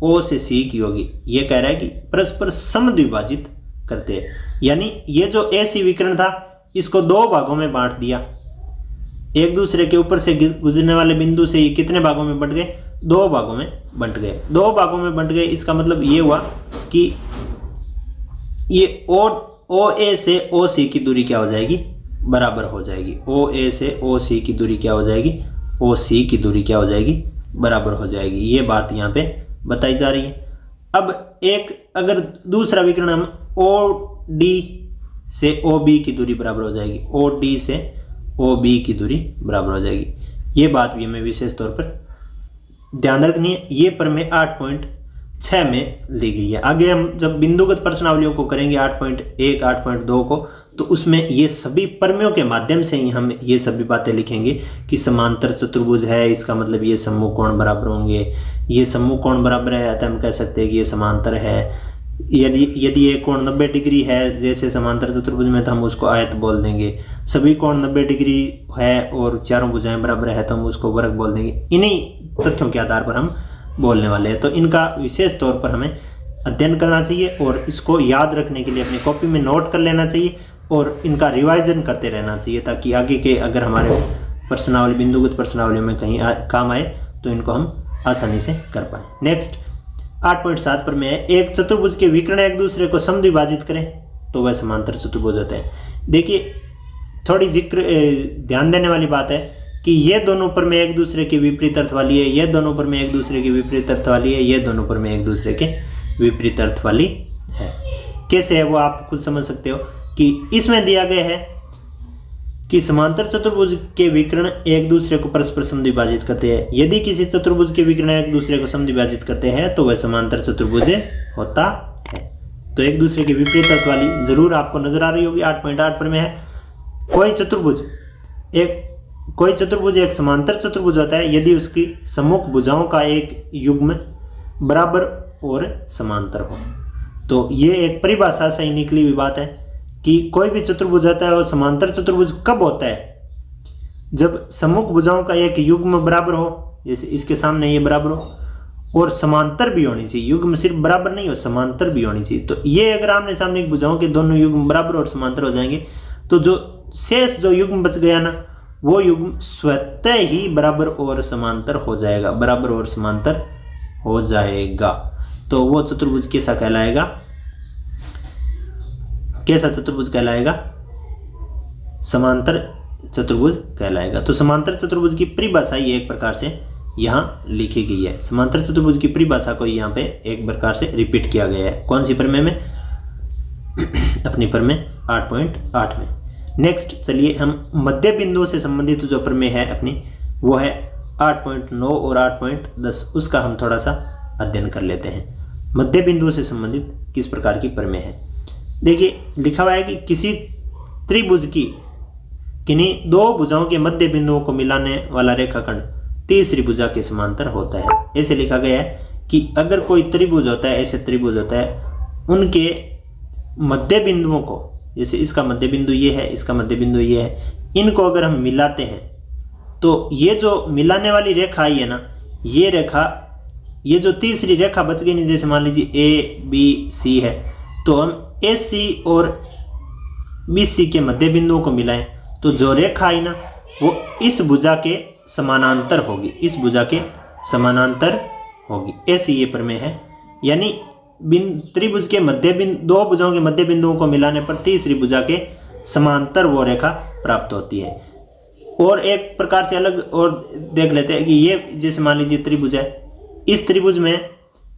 O से C की होगी। ये कह रहा है कि परस्पर समद्विभाजित करते हैं। यानी ये जो AC विकर्ण था इसको 2 भागों में बांट दिया। एक दूसरे के ऊपर से गुजरने वाले बिंदु से ये कितने भागों में बंट गए? 2 भागों में बंट गए। 2 भागों में बंट गए, इसका मतलब ये हुआ कि ये OA से OC की दूरी क्या हो जाएगी? बराबर हो जाएगी। OA से OC की दूरी क्या हो जाएगी? OC की दूरी क्या हो जाएगी? बराबर हो जाएगी। ये बात यहाँ पे बताई जा रही है। अब एक अगर दूसरा विकर्ण हम OD से OB की दूरी बराबर हो जाएगी। OD से ओ बी की दूरी बराबर हो जाएगी। ये बात भी हमें विशेष तौर पर ध्यान रखनी है। ये प्रमेय 8.6 में ली गई है। आगे हम जब बिंदुगत प्रश्नावलियों को करेंगे 8.1 8.2 को, तो उसमें ये सभी प्रमेयों के माध्यम से ही हम ये सभी बातें लिखेंगे कि समांतर चतुर्भुज है, इसका मतलब ये समूह कोण बराबर होंगे, ये समूह कोण बराबर है तो हम कह सकते हैं कि ये समांतर है। यदि ये कोण 90 डिग्री है जैसे समांतर चतुर्भुज में, तो हम उसको आयत बोल देंगे। सभी कोण 90 डिग्री है और चारों भुजाएं बराबर है तो हम उसको वर्ग बोल देंगे। इन्हीं तथ्यों के आधार पर हम बोलने वाले हैं। तो इनका विशेष तौर पर हमें अध्ययन करना चाहिए और इसको याद रखने के लिए अपनी कॉपी में नोट कर लेना चाहिए और इनका रिवाइजन करते रहना चाहिए, ताकि आगे के अगर हमारे प्रश्नावली बिंदुगत प्रश्नावलियों में कहीं काम आए तो इनको हम आसानी से कर पाए। नेक्स्ट 8.7 पर में एक चतुर्भुज के विकर्ण एक दूसरे को समद्विभाजित करें तो वह समांतर चतुर्भुज होते हैं। देखिए थोड़ी जिक्र ध्यान देने वाली बात है कि ये दोनों पर में एक दूसरे के विपरीत अर्थ वाली है, ये दोनों पर में एक दूसरे के विपरीत अर्थ वाली है, ये दोनों पर में एक दूसरे के विपरीत अर्थ वाली है। कैसे है वो आप खुद समझ सकते हो कि इसमें दिया गया है कि समांतर चतुर्भुज के विकर्ण एक दूसरे को परस्पर समद्विभाजित करते हैं। यदि किसी चतुर्भुज के विकर्ण एक दूसरे को समद्विभाजित करते हैं तो वह समांतर चतुर्भुज होता है। तो एक दूसरे के विपरीत अर्थ वाली जरूर आपको नजर आ रही होगी। 8.8 पर में है कोई चतुर्भुज एक समांतर चतुर्भुज होता है यदि उसकी सम्मुख भुजाओं का एक युग्म बराबर और समांतर हो। तो ये एक परिभाषा से ही निकली हुई बात है कि कोई भी चतुर्भुज होता है वो समांतर चतुर्भुज कब होता है, जब सम्मुख भुजाओं का एक युग्म बराबर हो, जैसे इसके सामने ये बराबर हो और समांतर भी होनी चाहिए। युग्म सिर्फ बराबर नहीं हो, समांतर भी होनी चाहिए। तो ये अगर आमने सामने की भुजाओं के दोनों युग्म बराबर और समांतर हो जाएंगे तो जो शेष जो युग्म बच गया ना, वो युग्म स्वतः ही बराबर और समांतर हो जाएगा, बराबर और समांतर हो जाएगा। तो वो चतुर्भुज कैसा कहलाएगा, कैसा चतुर्भुज कहलाएगा, समांतर चतुर्भुज कहलाएगा। तो समांतर चतुर्भुज की परिभाषा ये एक प्रकार से यहाँ लिखी गई है। समांतर चतुर्भुज की परिभाषा को यहाँ पे एक प्रकार से रिपीट किया गया है। कौन सी प्रमेय में? अपनी प्रमेय 8.8 में। नेक्स्ट चलिए हम मध्य बिंदुओं से संबंधित जो प्रमेय है अपनी, वो है 8.9 और 8.10, उसका हम थोड़ा सा अध्ययन कर लेते हैं। मध्य बिंदुओं से संबंधित किस प्रकार की प्रमेय है। देखिए लिखा हुआ है कि किसी त्रिभुज की किन्हीं दो भुजाओं के मध्य बिंदुओं को मिलाने वाला रेखाखंड तीसरी भुजा के समांतर होता है। ऐसे लिखा गया है कि अगर कोई त्रिभुज होता है, ऐसे त्रिभुज होता है, उनके मध्य बिंदुओं को, जैसे इसका मध्य बिंदु ये है, इसका मध्य बिंदु ये है, इनको अगर हम मिलाते हैं तो ये जो मिलाने वाली रेखा आई है ना, ये रेखा, ये जो तीसरी रेखा बच गई नहीं, जैसे मान लीजिए ए बी सी है, तो हम ए सी और बी सी के मध्य बिंदुओं को मिलाएं तो जो रेखा आई ना वो इस भुजा के समानांतर होगी, इस भुजा के समानांतर होगी। ऐसी ये प्रमेय है। यानी त्रिभुज के मध्य बिंदु, दो भुजाओं के मध्य बिंदुओं को मिलाने पर तीसरी भुजा के समांतर वो रेखा प्राप्त होती है। और एक प्रकार से अलग और देख लेते हैं कि ये जैसे मान लीजिए त्रिभुज है, इस त्रिभुज में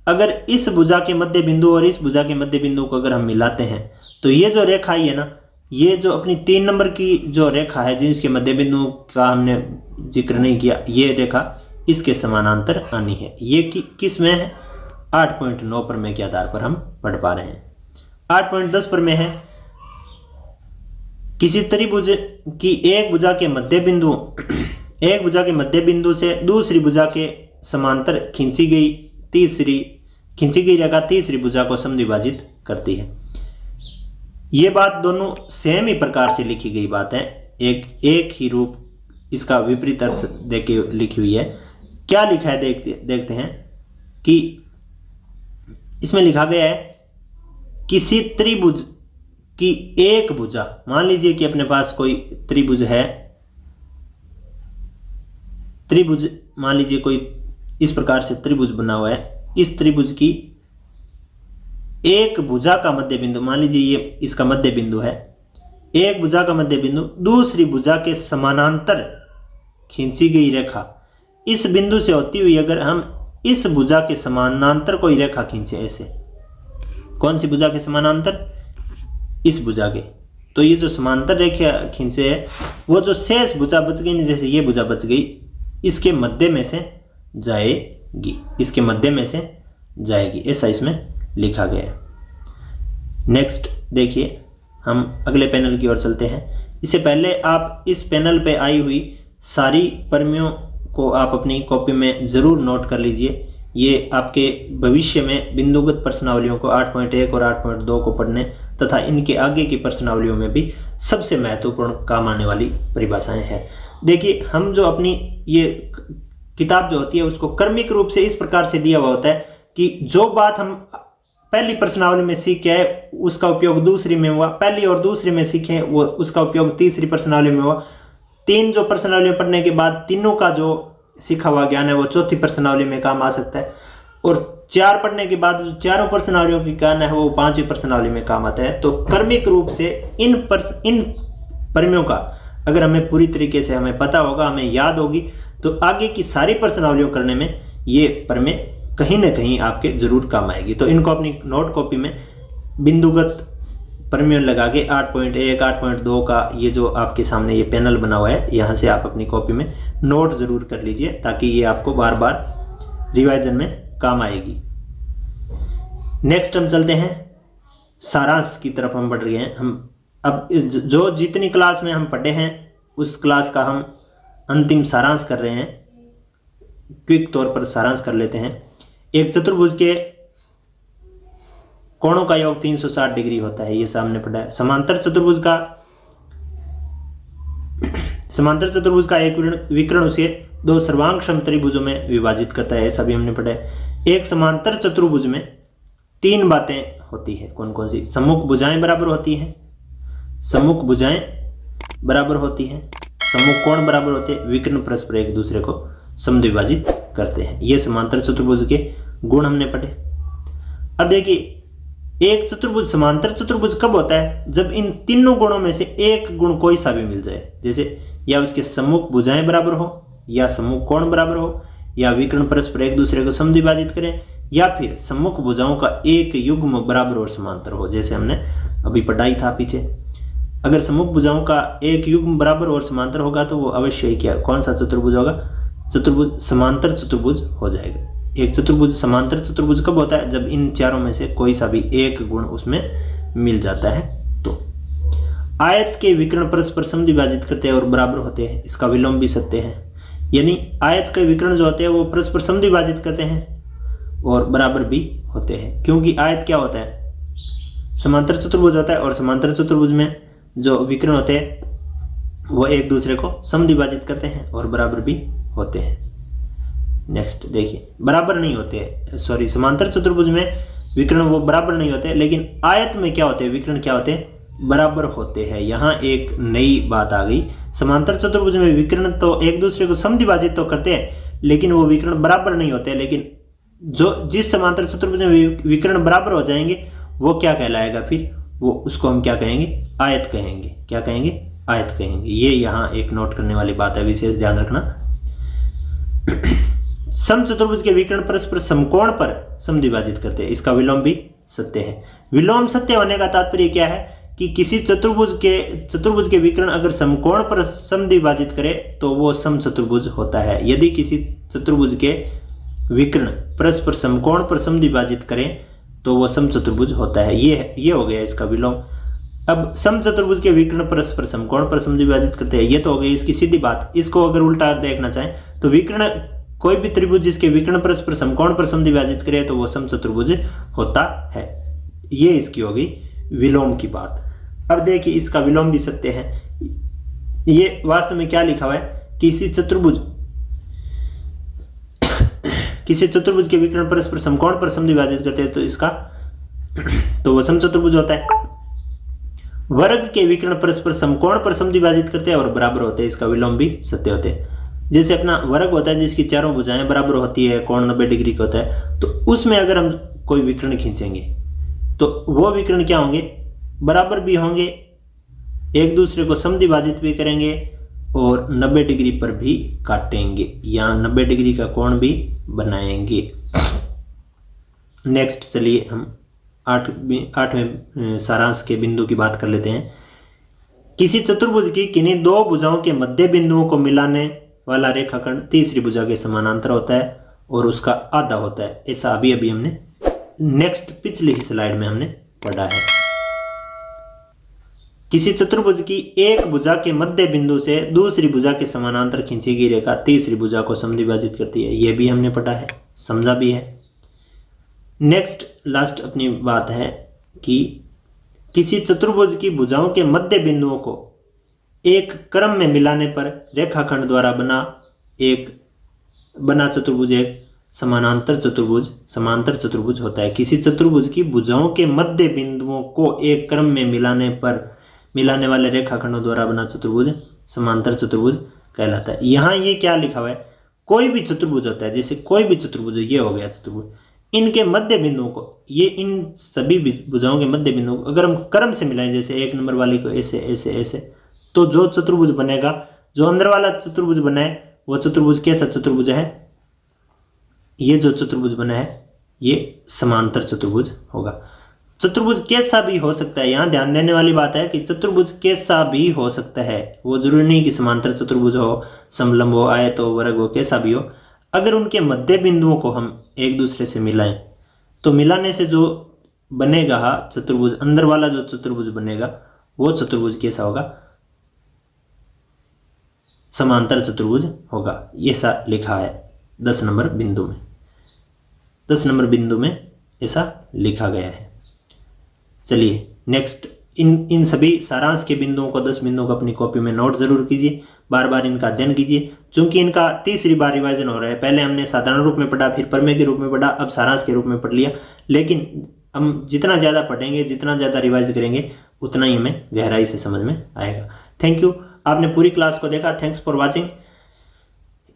अगर इस भुजा के मध्य बिंदु और इस भुजा के मध्य बिंदु को अगर हम मिलाते हैं तो ये जो रेखा है ना, ये जो अपनी 3 नंबर की जो रेखा है जिसके मध्य बिंदु का हमने जिक्र नहीं किया, ये रेखा इसके समानांतर आनी है। ये किस में है? 8.9 प्रमेय के आधार पर हम पढ़ पा रहे हैं। 8.10 प्रमेय है किसी त्रिभुज की एक भुजा के मध्य बिंदु, एक भुजा के मध्य बिंदु से दूसरी भुजा के समांतर खींची गई रेखा तीसरी भुजा को समद्विभाजित करती है। ये बात दोनों सेम ही प्रकार से लिखी गई बात है, एक ही रूप, इसका विपरीत अर्थ देके लिखी हुई है। क्या लिखा है देखते हैं कि इसमें लिखा गया है किसी त्रिभुज की एक भुजा, मान लीजिए कि अपने पास कोई त्रिभुज है, त्रिभुज मान लीजिए कोई इस प्रकार से त्रिभुज बना हुआ है, इस त्रिभुज की एक भुजा का मध्य बिंदु, मान लीजिए ये इसका मध्य बिंदु है, एक भुजा का मध्य बिंदु दूसरी भुजा के समानांतर खींची गई रेखा, इस बिंदु से होती हुई अगर हम इस भुजा के समानांतर कोई रेखा खींचे, ऐसे कौन सी भुजा के समानांतर? इस भुजा के, तो ये जो समांतर रेखा खींचे है वो जो शेष भुजा बच गई ना, जैसे ये भुजा बच गई, इसके मध्य में से जाएगी, इसके मध्य में से जाएगी, ऐसा इसमें लिखा गया है। नेक्स्ट देखिए, हम अगले पैनल की ओर चलते हैं। इससे पहले आप इस पैनल पे आई हुई सारी परिमियों को आप अपनी कॉपी में ज़रूर नोट कर लीजिए। ये आपके भविष्य में बिंदुगत प्रश्नावलियों को 8.1 और 8.2 को पढ़ने तथा इनके आगे की प्रश्नावलियों में भी सबसे महत्वपूर्ण काम आने वाली परिभाषाएं हैं। देखिए, हम जो अपनी ये किताब जो होती है उसको क्रमिक रूप से इस प्रकार से दिया हुआ होता है कि जो बात हम पहली प्रश्नावली में सीखे है उसका उपयोग दूसरी में हुआ, पहली और दूसरी में सीखे वो उसका उपयोग तीसरी प्रश्नावली में हुआ, तीन जो प्रश्नावली पढ़ने के बाद तीनों का जो सीखा हुआ ज्ञान है वो चौथी प्रश्नावली में काम आ सकता है, और चार पढ़ने के बाद जो चारों प्रश्नावलियों की ज्ञान है वो पांचवी प्रश्नावली में काम आता है। तो क्रमिक रूप से इन परिमियों का अगर हमें पूरी तरीके से हमें पता होगा, हमें याद होगी, तो आगे की सारी प्रश्नावलियों करने में ये परिमेय कहीं ना कहीं आपके जरूर काम आएगी। तो इनको अपनी नोट कॉपी में बिंदुगत परिमेय लगा के 8.1 8.2 का ये जो आपके सामने ये पैनल बना हुआ है, यहाँ से आप अपनी कॉपी में नोट जरूर कर लीजिए ताकि ये आपको बार बार रिवाइजन में काम आएगी। नेक्स्ट हम चलते हैं सारांश की तरफ हम बढ़ रहे हैं। हम अब इस जो जितनी क्लास में हम पढ़े हैं उस क्लास का हम अंतिम सारांश कर रहे हैं। क्विक तौर पर सारांश कर लेते हैं। एक चतुर्भुज के कोणों का योग 360 डिग्री होता है, ये सामने पढ़ा है। समांतर चतुर्भुज का एक विकर्ण उसे दो सर्वांग समत्रिभुजों में विभाजित करता है, ऐसा भी हमने पढ़ा है। एक समांतर चतुर्भुज में तीन बातें होती है, कौन कौन सी? सम्मुख भुजाएं बराबर होती हैं, सम्मुख भुजाएं बराबर होती हैं, सम्मुख कोण बराबर होते हैं, विकर्ण परस्पर एक दूसरे को समद्विभाजित करते हैं। ये समांतर चतुर्भुज के गुण हमने पढ़े। अब देखिए, एक चतुर्भुज समांतर चतुर्भुज कब होता है? जब इन तीनों गुणों में से एक गुण कोई सा भी मिल जाए, जैसे या उसके सम्मुख भुजाएं बराबर हो, या सम्मुख कोण बराबर हो, या विकर्ण परस्पर एक दूसरे को समद्विभाजित करें, या फिर सम्मुख भुजाओं का एक युग्म बराबर और समांतर हो, जैसे हमने अभी पढ़ाई था पीछे। अगर सम्मुख भुजाओं का एक युग्म बराबर और समांतर होगा तो वो अवश्य ही क्या कौन सा चतुर्भुज होगा? चतुर्भुज समांतर चतुर्भुज हो जाएगा। एक चतुर्भुज समांतर चतुर्भुज कब होता है? जब इन चारों में से कोई सा भी एक गुण उसमें मिल जाता है। तो आयत के विकर्ण परस्पर समद्विभाजित करते हैं और बराबर होते हैं, इसका विलोम भी सत्य है। यानी आयत के विकर्ण जो होते हैं वो परस्पर समद्विभाजित करते हैं और बराबर भी होते हैं, क्योंकि आयत क्या होता है? समांतर चतुर्भुज होता है, और समांतर चतुर्भुज में जो विकर्ण होते हैं वो एक दूसरे को समद्विभाजित करते हैं और बराबर भी होते हैं। नेक्स्ट देखिए, बराबर नहीं होते, सॉरी, समांतर चतुर्भुज में विकर्ण वो बराबर नहीं होते, लेकिन आयत में क्या होते हैं? विकर्ण क्या होते हैं? बराबर होते हैं। यहाँ एक नई बात आ गई। समांतर चतुर्भुज में विकर्ण तो एक दूसरे को समद्विभाजित तो करते हैं, लेकिन वो विकर्ण बराबर नहीं होते। लेकिन जो जिस समांतर चतुर्भुज में विकर्ण बराबर हो जाएंगे वो क्या कहलाएगा? फिर वो उसको हम क्या कहेंगे? आयत कहेंगे। क्या कहेंगे? आयत कहेंगे। ये यहाँ एक नोट करने वाली बात है, विशेष ध्यान रखना। समचतुर्भुज के विकर्ण परस्पर समकोण पर समद्विभाजित करते हैं, इसका विलोम भी सत्य है। विलोम सत्य होने का तात्पर्य क्या है कि किसी चतुर्भुज के विकर्ण अगर समकोण पर समद्विभाजित करे तो वो समचतुर्भुज होता है। यदि किसी चतुर्भुज के विकर्ण परस्पर समकोण पर समद्विभाजित करें तो वो समचतुर्भुज होता है। ये हो गया इसका विलोम। अब समचतुर्भुज के विकर्ण परस्पर समकोण पर समद्विभाजित करते हैं, ये तो हो गई इसकी सीधी बात। इसको अगर उल्टा देखना चाहें तो विकर्ण कोई भी त्रिभुज जिसके विकर्ण परस्पर समकोण पर समद्विभाजित करे तो वो समचतुर्भुज होता है। ये इसकी होगी विलोम की बात। अब देखिए, इसका विलोम भी सत्य है। ये वास्तव में क्या लिखा हुआ है? किसी चतुर्भुज के विकर्ण परस्पर समकोण पर समद्विभाजित करते हैं तो वो समचतुर्भुज होता है। वर्ग के विकर्ण परस्पर समकोण पर समद्विभाजित करते हैं और बराबर होते हैं, इसका विलोम भी सत्य होते हैं। जैसे अपना वर्ग होता है जिसकी चारों भुजाएं बराबर होती है, कोण 90 डिग्री का होता है, तो उसमें अगर हम कोई विकर्ण खींचेंगे तो वो विकर्ण क्या होंगे? बराबर भी होंगे, एक दूसरे को समद्विभाजित भी करेंगे और 90 डिग्री पर भी काटेंगे, यहाँ 90 डिग्री का कोण भी बनाएंगे। नेक्स्ट चलिए हम आठवें सारांश के बिंदु की बात कर लेते हैं। किसी चतुर्भुज की किन्हीं दो भुजाओं के मध्य बिंदुओं को मिलाने वाला रेखाखंड तीसरी भुजा के समानांतर होता है और उसका आधा होता है। ऐसा अभी अभी हमने नेक्स्ट पिछली स्लाइड में हमने पढ़ा है। किसी चतुर्भुज की एक भुजा के मध्य बिंदु से दूसरी भुजा के समानांतर खींची गई रेखा तीसरी भुजा को समद्विभाजित करती है। यह भी हमने पढ़ा है, समझा भी है। नेक्स्ट लास्ट अपनी बात है कि किसी चतुर्भुज की भुजाओं के मध्य बिंदुओं को एक क्रम में मिलाने पर रेखाखंड द्वारा बना चतुर्भुज एक समांतर चतुर्भुज होता है। किसी चतुर्भुज की भुजाओं के मध्य बिंदुओं को एक क्रम में मिलाने वाले रेखाखंडों द्वारा बना चतुर्भुज समांतर चतुर्भुज कहलाता है। यहाँ ये क्या लिखा हुआ है, कोई भी चतुर्भुज होता है, जैसे कोई भी चतुर्भुज, ये हो गया चतुर्भुज, इनके मध्य बिंदुओं को, ये इन सभी भुजाओं के मध्य बिंदुओं को अगर हम क्रम से मिलाएं, जैसे एक नंबर वाली को ऐसे ऐसे ऐसे, तो जो चतुर्भुज बनेगा, जो अंदर वाला चतुर्भुज बना है वो चतुर्भुज कैसा चतुर्भुज है, ये जो चतुर्भुज बना है ये समांतर चतुर्भुज होगा। चतुर्भुज कैसा भी हो सकता है, यहाँ ध्यान देने वाली बात है कि चतुर्भुज कैसा भी हो सकता है, वो जरूरी नहीं कि समांतर चतुर्भुज हो, समलंब हो, आयत हो, वर्ग हो, कैसा भी हो। अगर उनके मध्य बिंदुओं को हम एक दूसरे से मिलाएं तो मिलाने से जो बनेगा चतुर्भुज, अंदर वाला जो चतुर्भुज बनेगा वो चतुर्भुज कैसा होगा, समांतर चतुर्भुज होगा। ऐसा लिखा है 10 नंबर बिंदु में, 10 नंबर बिंदु में ऐसा लिखा गया है। चलिए नेक्स्ट, इन सभी सारांश के बिंदुओं को, 10 बिंदुओं को अपनी कॉपी में नोट जरूर कीजिए, बार बार इनका अध्ययन कीजिए। चूंकि इनका तीसरी बार रिवाइजन हो रहा है, पहले हमने साधारण रूप में पढ़ा, फिर प्रमेय के रूप में पढ़ा, अब सारांश के रूप में पढ़ लिया। लेकिन हम जितना ज़्यादा पढ़ेंगे, जितना ज़्यादा रिवाइज करेंगे, उतना ही हमें गहराई से समझ में आएगा। थैंक यू, आपने पूरी क्लास को देखा, थैंक्स फॉर वॉचिंग।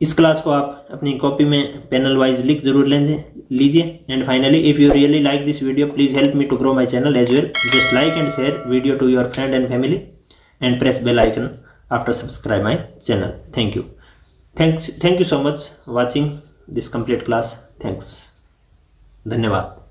इस क्लास को आप अपनी कॉपी में पैनल वाइज लिख जरूर लीजिए। And finally, if you really like this video, please help me to grow my channel as well. Just like and share video to your friend and family and press bell icon after subscribe my channel. Thank you. Thank you so much watching this complete class. Thanks. धन्यवाद।